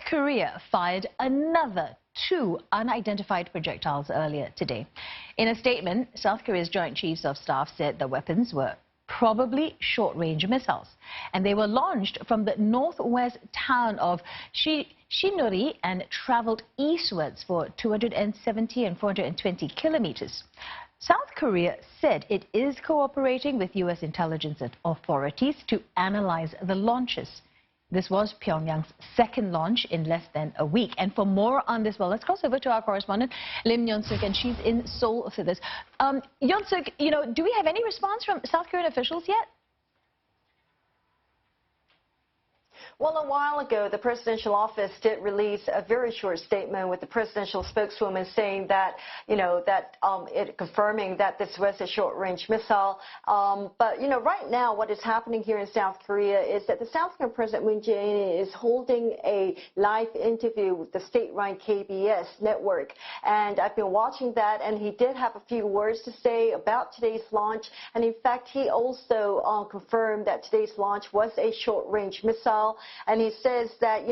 Korea fired another 2 unidentified projectiles earlier today. In a statement, South Korea's Joint Chiefs of Staff said the weapons were probably short-range missiles, and they were launched from the northwest town of Shinuri and traveled eastwards for 270 and 420 kilometers. South Korea said it is cooperating with U.S. intelligence authorities to analyze the launches. This was Pyongyang's second launch in less than a week. And for more on this, well, let's cross over to our correspondent, Lim Yeon-suk, and she's in Seoul for this. Yeon-suk, do we have any response from South Korean officials yet? Well, a while ago, the presidential office did release a very short statement with the presidential spokeswoman saying that, confirming that this was a short-range missile. But, right now, what is happening here in South Korea is that the South Korean President Moon Jae-in is holding a live interview with the state-run KBS network. And I've been watching that, and he did have a few words to say about today's launch. And in fact, he also confirmed that today's launch was a short-range missile. And he says that,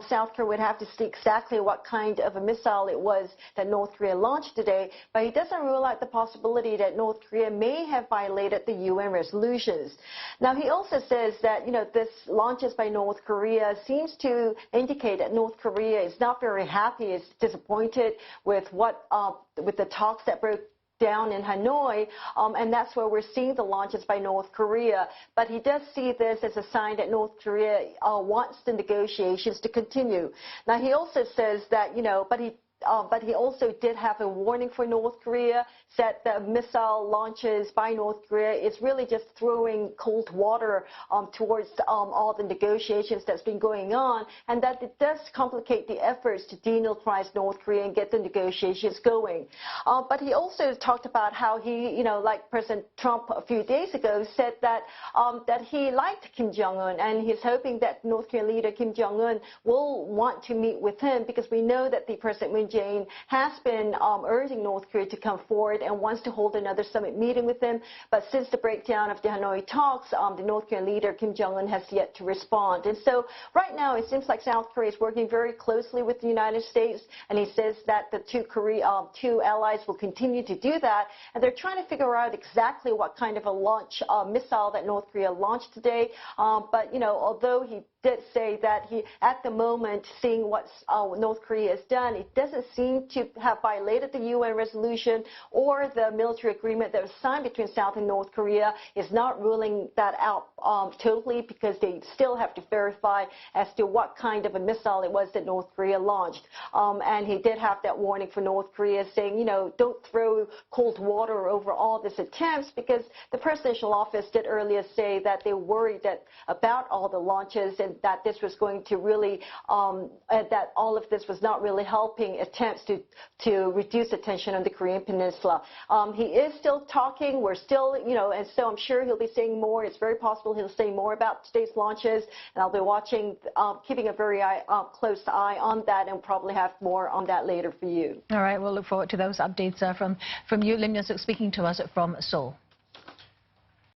South Korea would have to see exactly what kind of a missile it was that North Korea launched today, but he doesn't rule out the possibility that North Korea may have violated the UN resolutions. Now, he also says that, this launches by North Korea seems to indicate that North Korea is not very happy, is disappointed with with the talks that broke down in Hanoi, and that's where we're seeing the launches by North Korea. But he does see this as a sign that North Korea wants the negotiations to continue. Now, he also says that, but he also did have a warning for North Korea, said that missile launches by North Korea is really just throwing cold water towards all the negotiations that's been going on, and that it does complicate the efforts to denuclearize North Korea and get the negotiations going. But he also talked about how he, like President Trump a few days ago, said that that he liked Kim Jong-un, and he's hoping that North Korean leader Kim Jong-un will want to meet with him, because we know that the President Moon Jae-in has been urging North Korea to come forward and wants to hold another summit meeting with him. But since the breakdown of the Hanoi talks, the North Korean leader Kim Jong-un has yet to respond. And so right now it seems like South Korea is working very closely with the United States, and he says that the two allies will continue to do that, and they're trying to figure out exactly what kind of a launch missile that North Korea launched today. But although he did say that he, at the moment, seeing what North Korea has done, it doesn't seem to have violated the UN resolution or the military agreement that was signed between South and North Korea, is not ruling that out totally, because they still have to verify as to what kind of a missile it was that North Korea launched. And he did have that warning for North Korea saying, don't throw cold water over all these attempts, because the presidential office did earlier say that they worried about all the launches, and that this was going to really, that all of this was not really helping attempts to reduce the tension on the Korean Peninsula. He is still talking. We're still, and so I'm sure he'll be saying more. It's very possible he'll say more about today's launches, and I'll be watching, keeping a very close eye on that, and probably have more on that later for you. All right, we'll look forward to those updates from you, Lim Yeon-suk, speaking to us from Seoul.